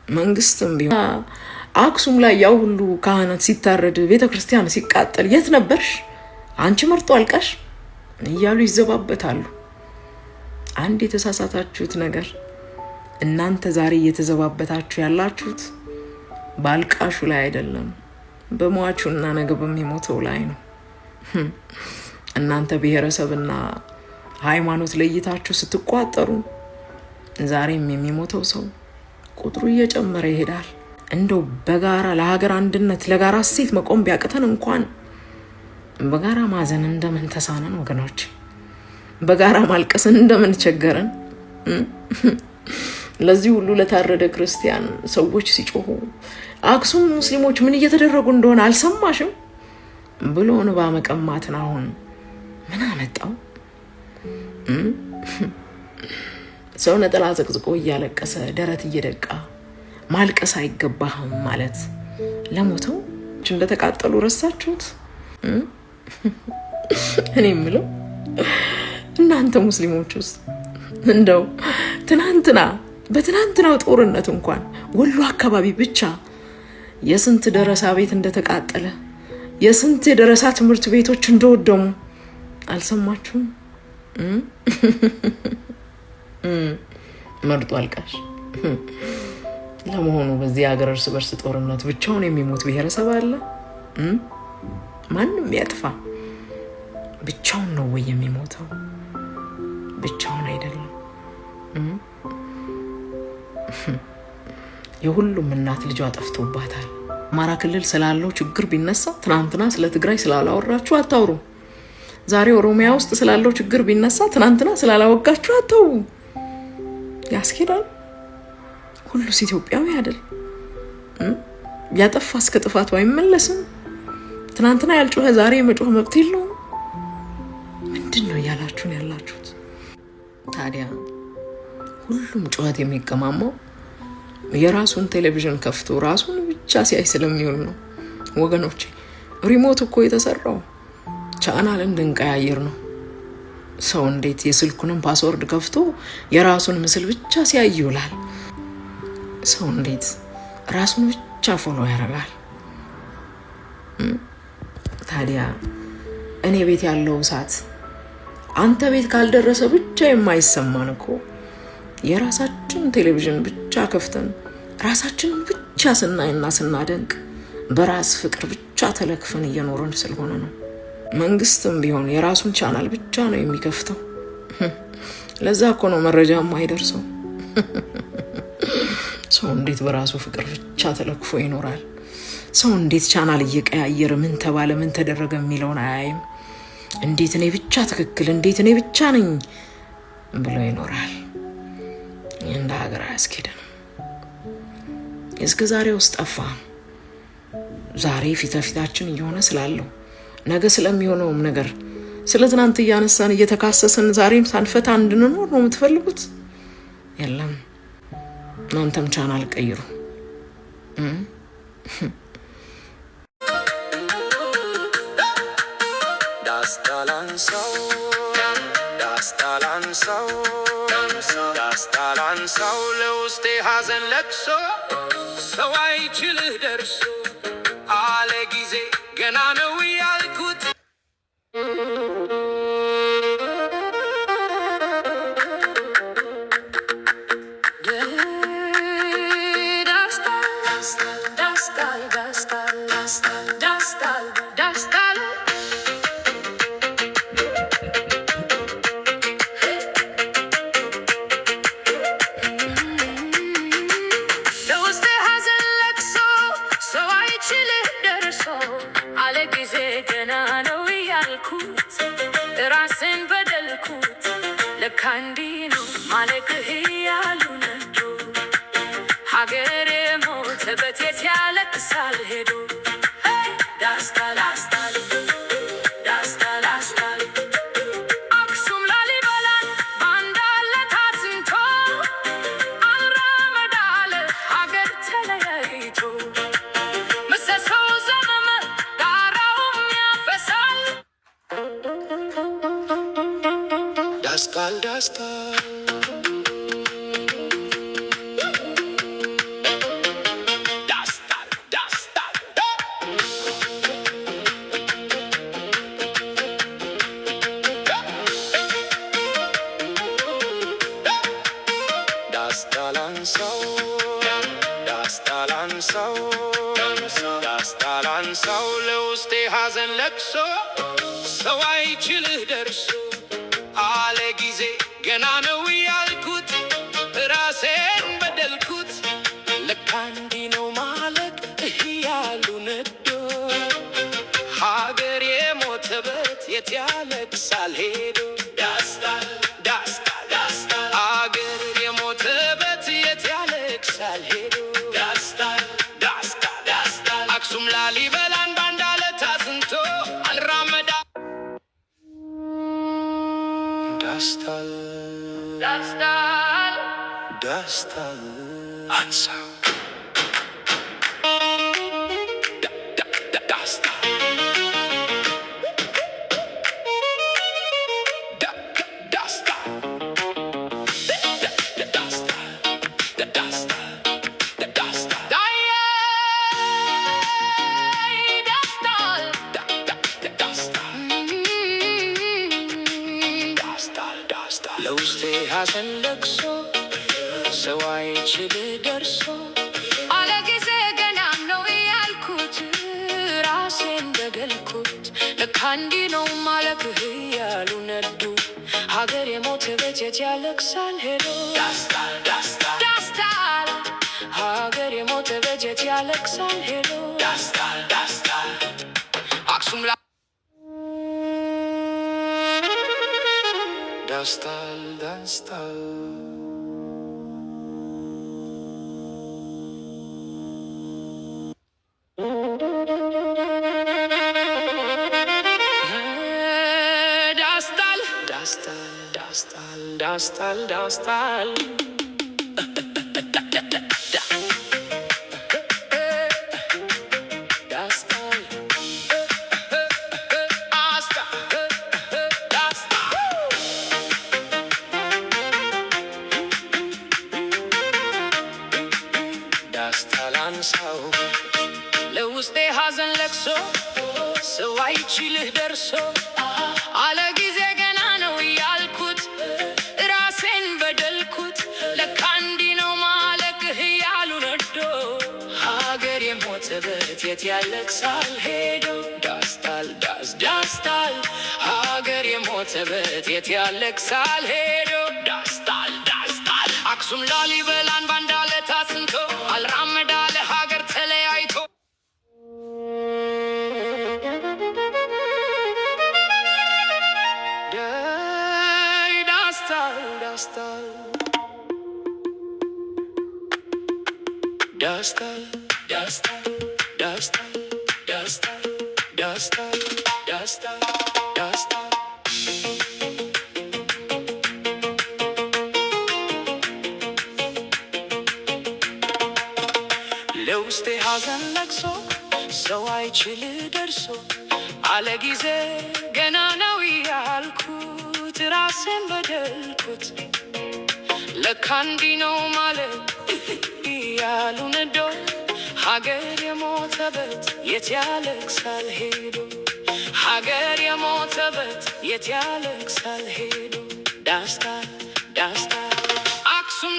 መንግስትም ቢሆን አክሱም ላይ ያው ሁሉ ካህናት ሲታረድ ቤተክርስቲያን ሲቃጠል የት ነበርሽ አንቺ መርጦ አልቃሽ እያሉ ይዘባበታሉ። አንድ የተሳሳታችሁት ነገር እናንተ ዛሬ እየተዘባበታችሁ ያላችሁት ባልቃሹ ላይ አይደለም፣ በሟቹና ነገ በሚሞተው ላይ ነው። እናንተ ብሔረሰብና ሃይማኖት ለይታችሁ ስትቋጠሩ ዛሬም የሚሞተው ሰው ቁጥሩ እየጨመረ ይሄዳል። እንደው በጋራ ለሀገር አንድነት ለጋራ እሴት መቆም ቢያቅተን እንኳን በጋራ ማዘን እንደምን ተሳነን ወገኖች፣ በጋራ ማልቀስ እንደምን ቸገረን። ለዚህ ሁሉ ለታረደ ክርስቲያን ሰዎች ሲጮሁ አክሱም ሙስሊሞች ምን እየተደረጉ እንደሆነ አልሰማሽም ብሎ እንባ መቀማትን አሁን ምን አመጣው? ሰው ነጠላ ዘቅዝቆ እያለቀሰ ደረት እየደቃ ማልቀስ አይገባህም ማለት ለሞተው እንደተቃጠሉ ረሳችሁት? እኔ የምለው እናንተ ሙስሊሞች ውስጥ እንደው በትናንትናው ጦርነት እንኳን ወሎ አካባቢ ብቻ የስንት ደረሳ ቤት እንደተቃጠለ የስንት የደረሳ ትምህርት ቤቶች እንደወደሙ አልሰማችሁም? መርጦ አልቃሽ። ለመሆኑ በዚህ ሀገር እርስ በርስ ጦርነት ብቻውን የሚሞት ብሔረሰብ አለ? ማንም ያጥፋ ብቻውን ነው ወይ የሚሞተው? ብቻውን አይደለም። የሁሉም እናት ልጇ ጠፍቶባታል። አማራ ክልል ስላለው ችግር ቢነሳ ትናንትና ስለ ትግራይ ስላላወራችሁ አታውሩ። ዛሬ ኦሮሚያ ውስጥ ስላለው ችግር ቢነሳ ትናንትና ስላላወጋችሁ አታውሩ። ያስኬዳል? ሁሉስ ኢትዮጵያዊ አይደል? ያጠፋ እስከ ጥፋቱ አይመለስም? ትናንትና ያልጮኸ ዛሬ መጮህ መብት የለውም? ምንድነው ያላችሁን ያላችሁት? ታዲያ ሁሉም ጩኸት የሚገማማው የራሱን ቴሌቪዥን ከፍቶ ራሱን ብቻ ሲያይ ስለሚውል ነው ወገኖቼ። ሪሞት እኮ የተሰራው ቻናል እንድንቀያየር ነው። ሰው እንዴት የስልኩንም ፓስወርድ ከፍቶ የራሱን ምስል ብቻ ሲያይ ይውላል? ሰው እንዴት ራሱን ብቻ ፎሎ ያደርጋል? ታዲያ እኔ ቤት ያለው እሳት አንተ ቤት ካልደረሰ ብቻ የማይሰማን እኮ የራሳችን ቴሌቪዥን ብቻ ከፍተን ራሳችንን ብቻ ስናይና ስናደንቅ በራስ ፍቅር ብቻ ተለክፈን እየኖርን ስለሆነ ነው። መንግስትም ቢሆን የራሱን ቻናል ብቻ ነው የሚከፍተው። ለዛ እኮ ነው መረጃ የማይደርሰው። ሰው እንዴት በራሱ ፍቅር ብቻ ተለክፎ ይኖራል? ሰው እንዴት ቻናል እየቀያየረ ምን ተባለ ምን ተደረገ የሚለውን አያይም? እንዴት እኔ ብቻ ትክክል፣ እንዴት እኔ ብቻ ነኝ ብሎ ይኖራል? እንደ ሀገር አያስኬድም። እስከ ዛሬ ውስጥ ጠፋ። ዛሬ ፊታችን እየሆነ ስላለው ነገ ስለሚሆነውም ነገር ስለ ትናንት እያነሳን እየተካሰስን ዛሬም ሳንፈታ እንድንኖር ነው የምትፈልጉት? የለም፣ እናንተም ቻናል ቀይሩ። ዳስታላንሳው ለውስጤ ሐዘን ለቅሶ ሰው አይችልህ ደርሶ አለ ጊዜ ገና ነው ያልኩት ራስን በደልኩት ለካንዲኑ ማለክህ ያሉ ነዶ ሀገሬ ሞተ በቴት ያለቅሳል ሄዶ ዳስታላስታል አክሱም ላሊበላን ባንዳለ ታስንቶ አልራመዳለ ሀገር ተለያይቶ ምሰሶው ዘመመ ዳራውም ያፈሳል ላንሳው ዳስታ ላንሳው ለውስጤ ሐዘን ለቅሶ ሰው አይችልህ ደርሶ አለ ጊዜ ገና ነው ያልኩት ራሴን በደልኩት ለካ እንዲህ ነው ማለት እያሉ ነዶ ሀገር የሞተበት የት ያለቅሳል ሄዶ ዳስታል ዳስታል ዳስታል አገር የሞተበት የት ያለቅሳል ሄዶ ዳስታል ዳስታል ዳስታል አክሱም ላሊበላን ባንድ አለት አጽንቶ አልራመዳ ዳስታል ዳስታል ዳስታል አንሳው ለውስጤ ሐዘን ለቅሶ ሰው አይችል ደርሶ አለ ጊዜ ገና ነው ያልኩት ራሴን በደልኩት ለካ እንዲህ ነው ማለክህ እያሉ ነዱ ሀገር የሞተበት የት ያለቅሳል ሄዶ ዳስታል ዳስታል ዳስታል ሀገር የሞተበት የት ያለቅሳል ሄዶ ዳስታል ዳስታል አክሱም ዳስታል ዳስታል ዳስታል ዳስታል ዳስታል ዳስታል አንሳው ለውስጤ ሐዘን ለቅሶ ሰው አይችልህ ደርሶ አለ ጊዜ ገና ነው ያልኩት ራሴን በደልኩት ለካ እንዲህ ነው ማለክህ እያሉ ነዶ ሀገር የሞተበት የት ያለቅሳል ሄዶ ዳስታል ዳስታል ሀገር የሞተበት የት ያለቅሳል ሄዶ ዳስታል ዳስታል አክሱም ላሊበላን ባንድ አለት አጽንቶ አልራመዳ ለሀገር ተለያይቶ ዳስታል ዳስታል ዳስታል ዳስታል ዳስታል ዳስታል ዳስታል ዳስታል ለውስጤ ሐዘን ለቅሶ ሰው አይችል ደርሶ አለ ጊዜ ገና ነው ያልኩት ራሴን በደልኩት ለካ እንዲህ ነው ማለት እያሉ ነዶ ሀገር የሞተበት የት ያለቅሳል ሄዶ ሀገር የሞተበት የት ያለቅሳል ሄዶ ዳስታል ዳስታል አክሱም